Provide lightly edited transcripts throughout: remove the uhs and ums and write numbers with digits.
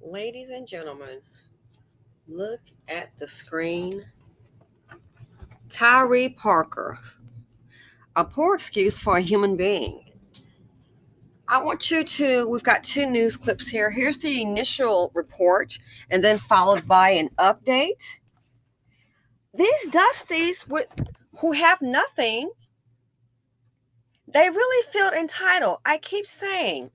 Ladies and gentlemen, look at the screen. Tyree Parker, a poor excuse for a human being. We've got two news clips here. Here's the initial report, and then followed by an update. These Dusties who have nothing, they really feel entitled. I keep saying,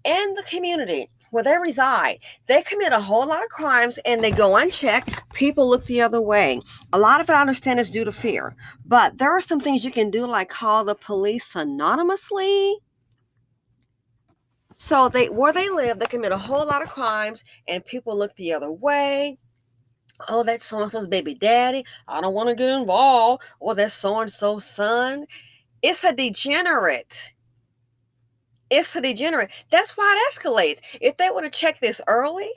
in the community where they reside, they commit a whole lot of crimes and they go unchecked. People look the other way. A lot of it, I understand, is due to fear. But there are some things you can do, like call the police anonymously. So where they live, they commit a whole lot of crimes and people look the other way. Oh, that's so-and-so's baby daddy. I don't want to get involved. Or that's so-and-so's son. It's a degenerate. It's a degenerate. That's why it escalates. If they would have checked this early,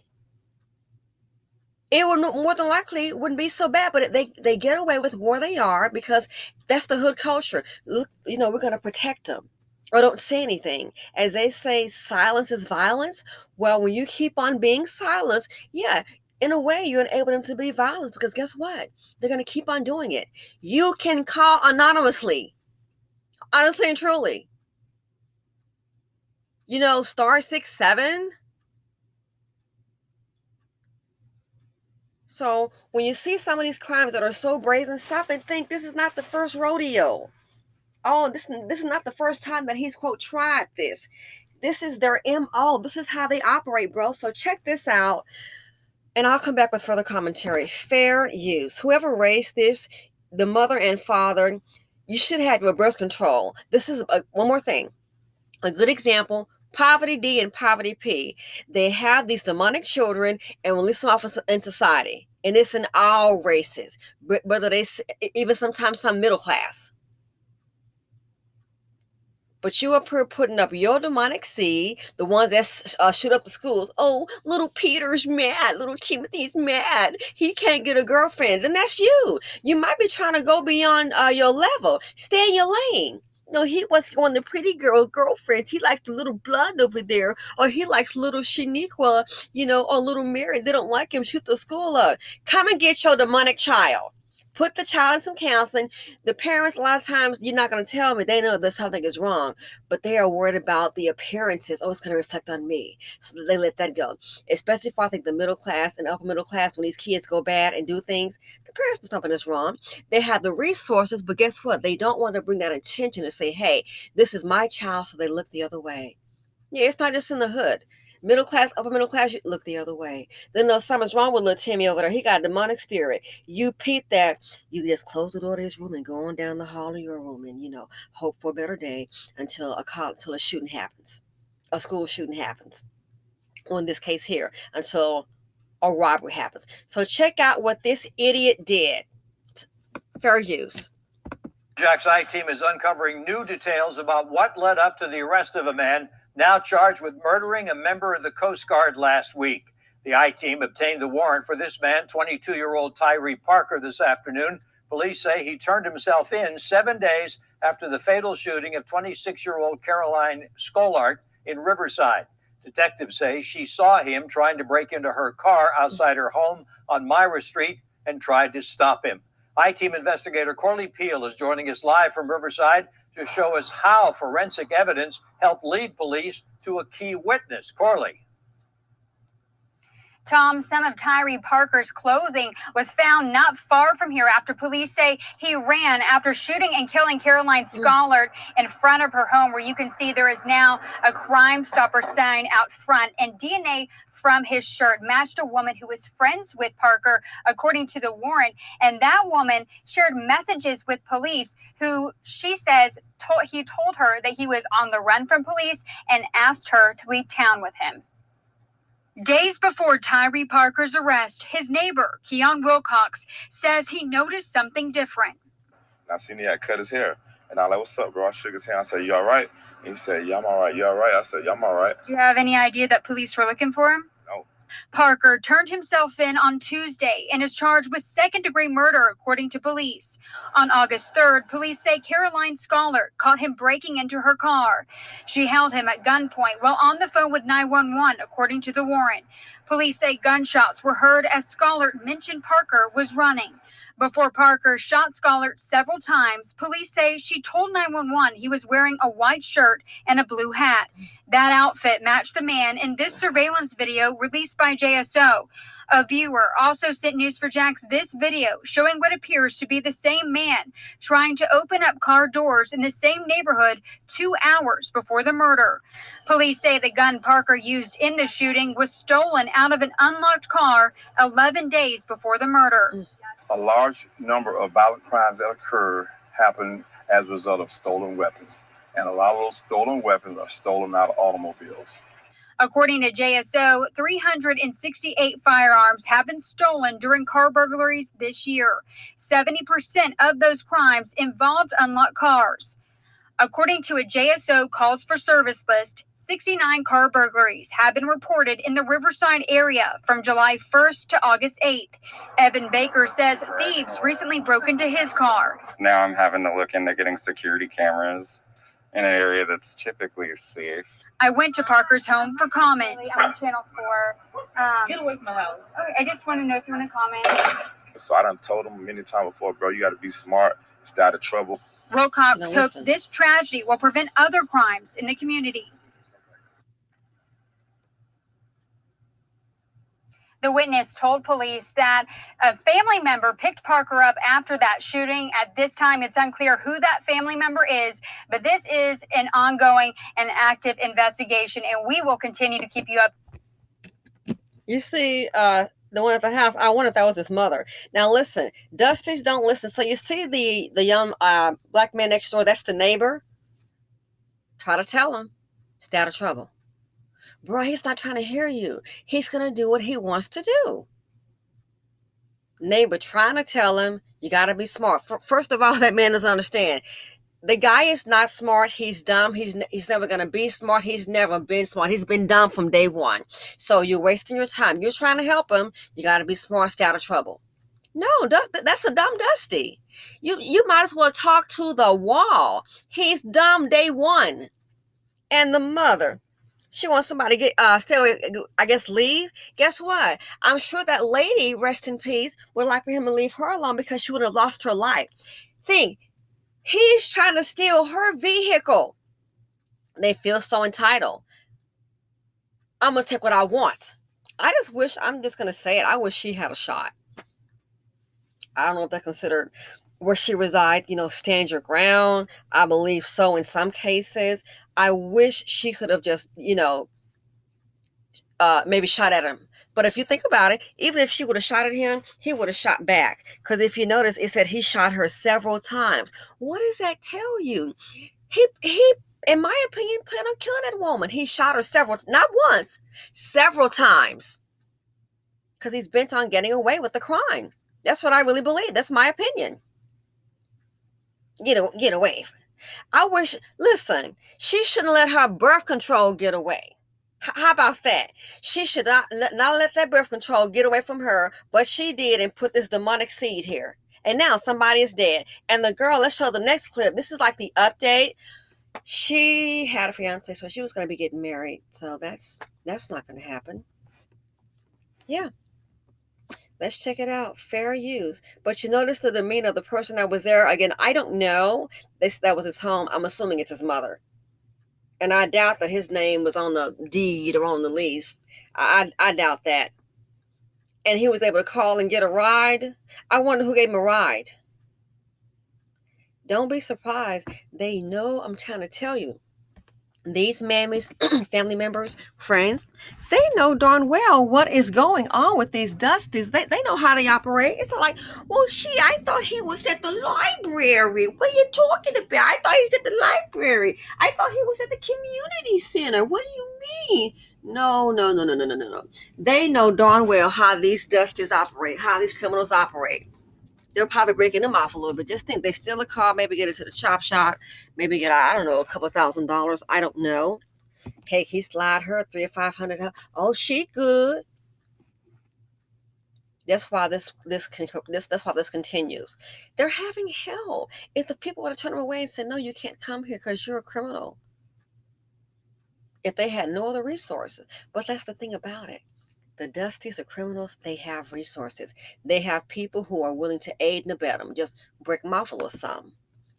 it would more than likely wouldn't be so bad. But they get away with where they are because that's the hood culture. Look, we're going to protect them. Or don't say anything. As they say, silence is violence. Well, when you keep on being silenced, yeah, in a way, you enable them to be violent because guess what? They're going to keep on doing it. You can call anonymously, honestly and truly. *67. So when you see some of these crimes that are so brazen, stop and think this is not the first rodeo. Oh, this is not the first time that he's, quote, tried this. This is their MO. This is how they operate, bro. So check this out, and I'll come back with further commentary. Fair use. Whoever raised this, the mother and father, you should have your birth control. This is one more thing. A good example, Poverty D and Poverty P. They have these demonic children and release them off in society. And it's in all races, whether even sometimes some middle class. But you are putting up your demonic seed, the ones that shoot up the schools. Oh, little Peter's mad. Little Timothy's mad. He can't get a girlfriend. Then that's you. You might be trying to go beyond your level. Stay in your lane. No, he wants to go on the pretty girlfriends. He likes the little blonde over there. Or he likes little Shaniqua, or little Mary. They don't like him. Shoot the school up. Come and get your demonic child. Put the child in some counseling. The parents, a lot of times, you're not going to tell me. They know that something is wrong, but they are worried about the appearances. Oh, it's going to reflect on me. So they let that go. Especially for, I think, the middle class and upper middle class, when these kids go bad and do things, the parents know something is wrong. They have the resources, but guess what? They don't want to bring that attention and say, hey, this is my child, so they look the other way. Yeah, it's not just in the hood. Middle class, upper middle class, you look the other way. Then something's wrong with little Timmy over there. He got a demonic spirit. You peep that. You just close the door to his room and go on down the hall of your room and, hope for a better day until a shooting happens. A school shooting happens. Or in this case here, until a robbery happens. So check out what this idiot did. Fair use. Jack's I-Team is uncovering new details about what led up to the arrest of a man now charged with murdering a member of the Coast Guard last week. The I-Team obtained the warrant for this man, 22-year-old Tyree Parker, this afternoon. Police say he turned himself in 7 days after the fatal shooting of 26-year-old Caroline Joy in Riverside. Detectives say she saw him trying to break into her car outside her home on Myra Street and tried to stop him. I-Team investigator Corley Peel is joining us live from Riverside to show us how forensic evidence helped lead police to a key witness. Corley. Tom, some of Tyree Parker's clothing was found not far from here after police say he ran after shooting and killing Caroline Joy in front of her home, where you can see there is now a Crime Stopper sign out front, and DNA from his shirt matched a woman who was friends with Parker, according to the warrant. And that woman shared messages with police who she says he told her that he was on the run from police and asked her to leave town with him. Days before Tyree Parker's arrest, his neighbor, Keon Wilcox, says he noticed something different. I seen he had cut his hair, and I was like, what's up, bro? I shook his hand. I said, you all right? And he said, yeah, I'm all right. You all right? I said, yeah, I'm all right. Do you have any idea that police were looking for him? No. Parker turned himself in on Tuesday and is charged with second-degree murder, according to police. On August 3rd, police say Caroline Joy caught him breaking into her car. She held him at gunpoint while on the phone with 911, according to the warrant. Police say gunshots were heard as Jollaert mentioned Parker was running. Before Parker shot Jollaert several times, police say she told 911 he was wearing a white shirt and a blue hat. That outfit matched the man in this surveillance video released by JSO. A viewer also sent News4Jax this video showing what appears to be the same man trying to open up car doors in the same neighborhood 2 hours before the murder. Police say the gun Parker used in the shooting was stolen out of an unlocked car 11 days before the murder. A large number of violent crimes that occur happen as a result of stolen weapons. And a lot of those stolen weapons are stolen out of automobiles. According to JSO, 368 firearms have been stolen during car burglaries this year. 70% of those crimes involved unlocked cars. According to a JSO calls for service list, 69 car burglaries have been reported in the Riverside area from July 1st to August 8th. Evan Baker says thieves recently broke into his car. Now I'm having to look into getting security cameras in an area that's typically safe. I went to Parker's home for comment. I'm on Channel 4. Get away from my house. Okay, I just want to know if you want to comment. So I done told him many times before, bro, you got to be smart, stay out of trouble. Wilcox hopes this tragedy will prevent other crimes in the community. The witness told police that a family member picked Parker up after that shooting. At this time, it's unclear who that family member is, but this is an ongoing and active investigation, and we will continue to keep you up. You see, the one at the house, I wonder if that was his mother. Now listen, Dusties don't listen. So you see the young black man next door, that's the neighbor. Try to tell him, stay out of trouble. Bro, he's not trying to hear you. He's going to do what he wants to do. Neighbor trying to tell him, you got to be smart. First of all, that man doesn't understand. The guy is not smart. He's dumb. He's never going to be smart. He's never been smart. He's been dumb from day one. So you're wasting your time. You're trying to help him. You got to be smart, stay out of trouble. No, that's a dumb Dusty. You might as well talk to the wall. He's dumb day one. And the mother, she wants somebody to get stay away, I guess leave. Guess what? I'm sure that lady, rest in peace, would like for him to leave her alone because she would have lost her life. Think, he's trying to steal her vehicle. They feel so entitled. I'm going to take what I want. I just wish, I'm just going to say it, I wish she had a shot. I don't know if that's considered where she resides, stand your ground. I believe so in some cases. I wish she could have just, maybe shot at him. But if you think about it, even if she would have shot at him, he would have shot back. Because if you notice, it said he shot her several times. What does that tell you? He, in my opinion, planned on killing that woman. He shot her not once, several times. Because he's bent on getting away with the crime. That's what I really believe. That's my opinion. Get away. I wish, listen, she shouldn't let her birth control get away. How about that? She should not let that birth control get away from her, but she did and put this demonic seed here. And now somebody is dead. And the girl, let's show the next clip. This is like the update. She had a fiance, so she was going to be getting married. So that's not going to happen. Yeah. Let's check it out. Fair use. But you notice the demeanor of the person that was there. Again, I don't know. That was his home. I'm assuming it's his mother. And I doubt that his name was on the deed or on the lease. I doubt that. And he was able to call and get a ride. I wonder who gave him a ride. Don't be surprised. They know, I'm trying to tell you. These mammies, family members, friends, they know darn well what is going on with these Dusties. They know how they operate. It's like, well, I thought he was at the library. What are you talking about? I thought he was at the library. I thought he was at the community center. What do you mean? No. They know darn well how these Dusties operate, how these criminals operate. They're probably breaking them off a little bit. Just think, they steal a car, maybe get it to the chop shop, maybe get, I don't know, a couple $1,000. I don't know. Heck, he slide her $300 or $500. Oh, she good. That's why that's why this continues. They're having hell. If the people would have turned them away and said, "No, you can't come here because you're a criminal," if they had no other resources. But that's the thing about it. The Dusties, the criminals, they have resources. They have people who are willing to aid and abet them. Just break them off a little something.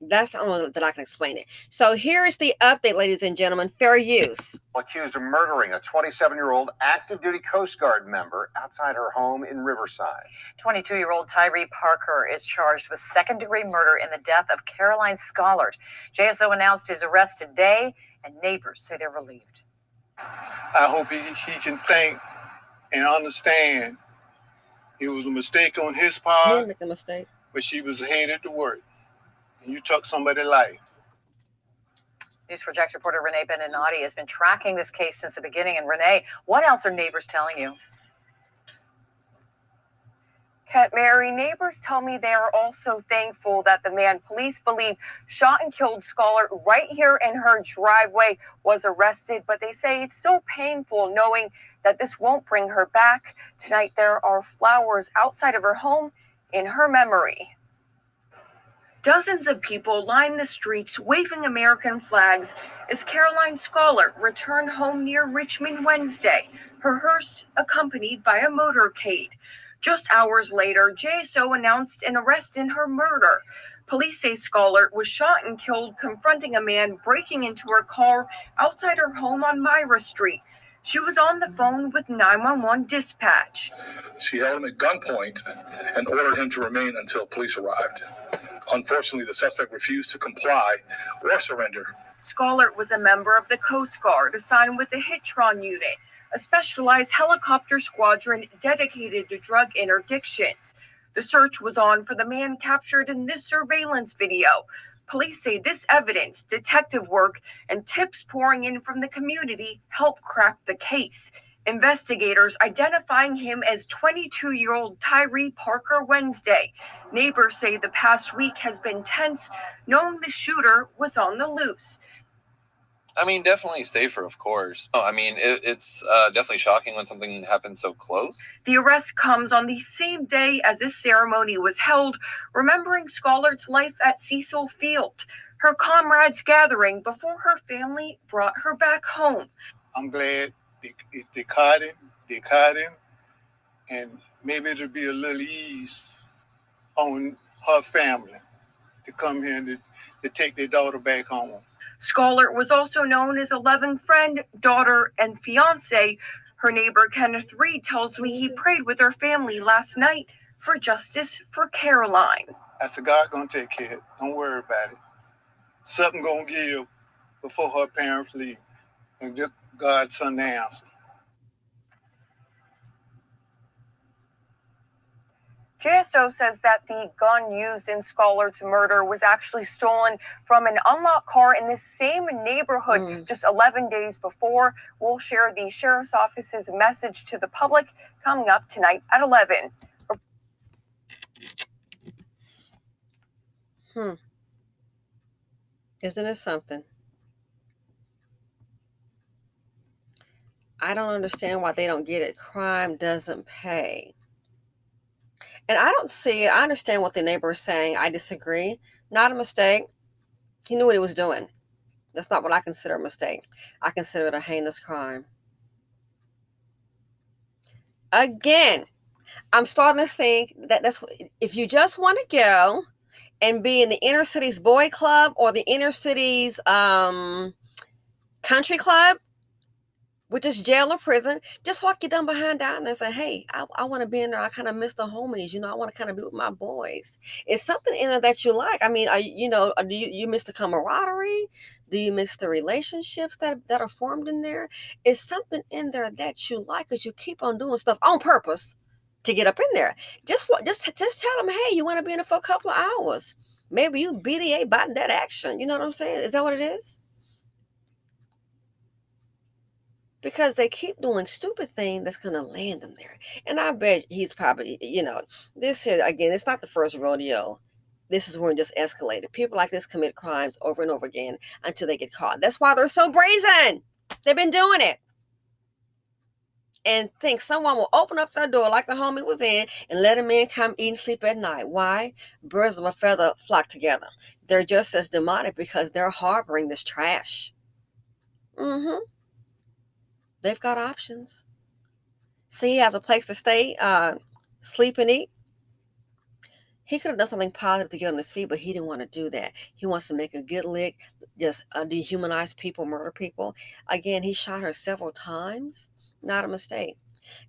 That's the only way that I can explain it. So here is the update, ladies and gentlemen. Fair use. Accused of murdering a 27-year-old active duty Coast Guard member outside her home in Riverside. 22-year-old Tyree Parker is charged with second-degree murder in the death of Caroline Joy. JSO announced his arrest today, and neighbors say they're relieved. I hope he can think and understand it was a mistake on his He part, didn't make a mistake. but she was headed to work. And you took somebody's life. News4Jax reporter Renee Beninati has been tracking this case since the beginning. And Renee, what else are neighbors telling you? Kat Mary, neighbors tell me they are also thankful that the man police believe shot and killed Schollaert right here in her driveway was arrested, but they say it's still painful knowing that this won't bring her back. Tonight there are flowers outside of her home in her memory. Dozens of people line the streets waving American flags as Caroline Joy returned home near Richmond Wednesday, her hearse accompanied by a motorcade. Just hours later, JSO announced an arrest in her murder. Police say Schollaert was shot and killed confronting a man breaking into her car outside her home on Myra Street. She was on the phone with 911 dispatch. She held him at gunpoint and ordered him to remain until police arrived. Unfortunately, the suspect refused to comply or surrender. Schollaert was a member of the Coast Guard assigned with the Hitron unit, a specialized helicopter squadron dedicated to drug interdictions. The search was on for the man captured in this surveillance video. Police say this evidence, detective work, and tips pouring in from the community helped crack the case. Investigators identifying him as 22-year-old Tyree Parker Wednesday. Neighbors say the past week has been tense, knowing the shooter was on the loose. I mean, definitely safer, of course. I mean, it's definitely shocking when something happens so close. The arrest comes on the same day as this ceremony was held, remembering Schollaert's life at Cecil Field, her comrades gathering before her family brought her back home. I'm glad if they caught him, and maybe it'll be a little ease on her family to come here and to take their daughter back home. Schollaert was also known as a loving friend, daughter, and fiance. Her neighbor Kenneth Reed tells me he prayed with her family last night for justice for Caroline. I said, God gonna take care of it. Don't worry about it. Something gonna give before her parents leave. And God's son the answer. JSO says that the gun used in Schollaert's murder was actually stolen from an unlocked car in the same neighborhood just 11 days before. We'll share the sheriff's office's message to the public coming up tonight at 11. Isn't it something? I don't understand why they don't get it. Crime doesn't pay. And I don't see it. I understand what the neighbor is saying. I disagree. Not a mistake. He knew what he was doing. That's not what I consider a mistake. I consider it a heinous crime. Again, I'm starting to think that that's if you just want to go and be in the inner city's boy club or the inner city's country club, which is jail or prison, just walk your dumb behind down and say, hey, I want to be in there. I kind of miss the homies. I want to kind of be with my boys. It's something in there that you like. I mean, do you miss the camaraderie? Do you miss the relationships that are formed in there? It's something in there that you like because you keep on doing stuff on purpose to get up in there. Just tell them, hey, you want to be in there for a couple of hours. Maybe you BDA about that action. You know what I'm saying? Is that what it is? Because they keep doing stupid things that's going to land them there. And I bet he's probably, this is, again, it's not the first rodeo. This is where it just escalated. People like this commit crimes over and over again until they get caught. That's why they're so brazen. They've been doing it. and think someone will open up their door like the homie was in and let him in, come eat and sleep at night. Why? Birds of a feather flock together. They're just as demonic because they're harboring this trash. They've got options. See, he has a place to stay, sleep and eat. He could have done something positive to get on his feet, but he didn't want to do that. He wants to make a good lick, just dehumanize people, murder people. Again, he shot her several times. Not a mistake.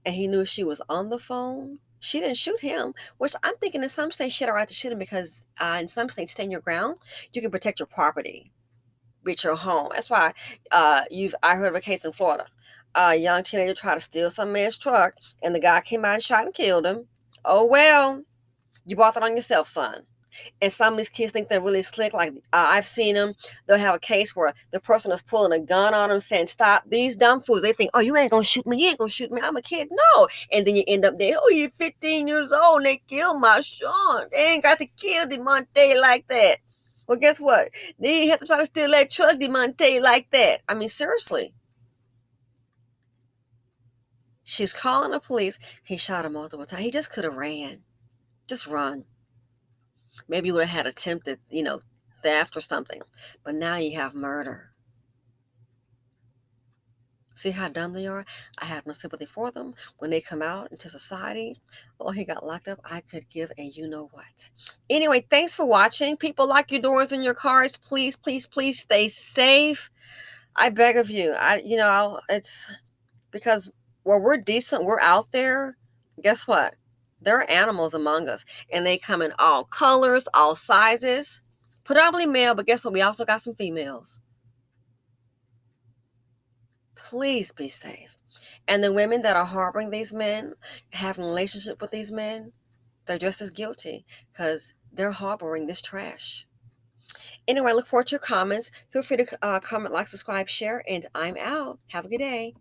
And he knew she was on the phone. She didn't shoot him, which I'm thinking in some states she had a right to shoot him because in some states, stand your ground. You can protect your property, reach your home. That's why I heard of a case in Florida. A young teenager tried to steal some man's truck, and the guy came out and shot and killed him. Oh well, you brought that on yourself, son. And some of these kids think they're really slick. Like I've seen them. They'll have a case where the person is pulling a gun on them, saying, "Stop!" These dumb fools. They think, "Oh, you ain't gonna shoot me. You ain't gonna shoot me. I'm a kid." No. And then you end up there. Oh, you're 15 years old. And they killed my son. They ain't got to kill DeMonte like that. Well, guess what? They didn't have to try to steal that truck, DeMonte, like that. I mean, seriously. She's calling the police. He shot her multiple times. He just could have ran. Just run. Maybe you would have had attempted, theft or something. But now you have murder. See how dumb they are? I have no sympathy for them. When they come out into society, oh, he got locked up. I could give a you-know-what. Anyway, thanks for watching. People, lock your doors in your cars. Please, please, please stay safe. I beg of you. It's because where we're decent, we're out there. Guess what? There are animals among us, and they come in all colors, all sizes. Predominantly male, but guess what? We also got some females. Please be safe. And the women that are harboring these men, having a relationship with these men, they're just as guilty because they're harboring this trash. Anyway, I look forward to your comments. Feel free to comment, like, subscribe, share, and I'm out. Have a good day.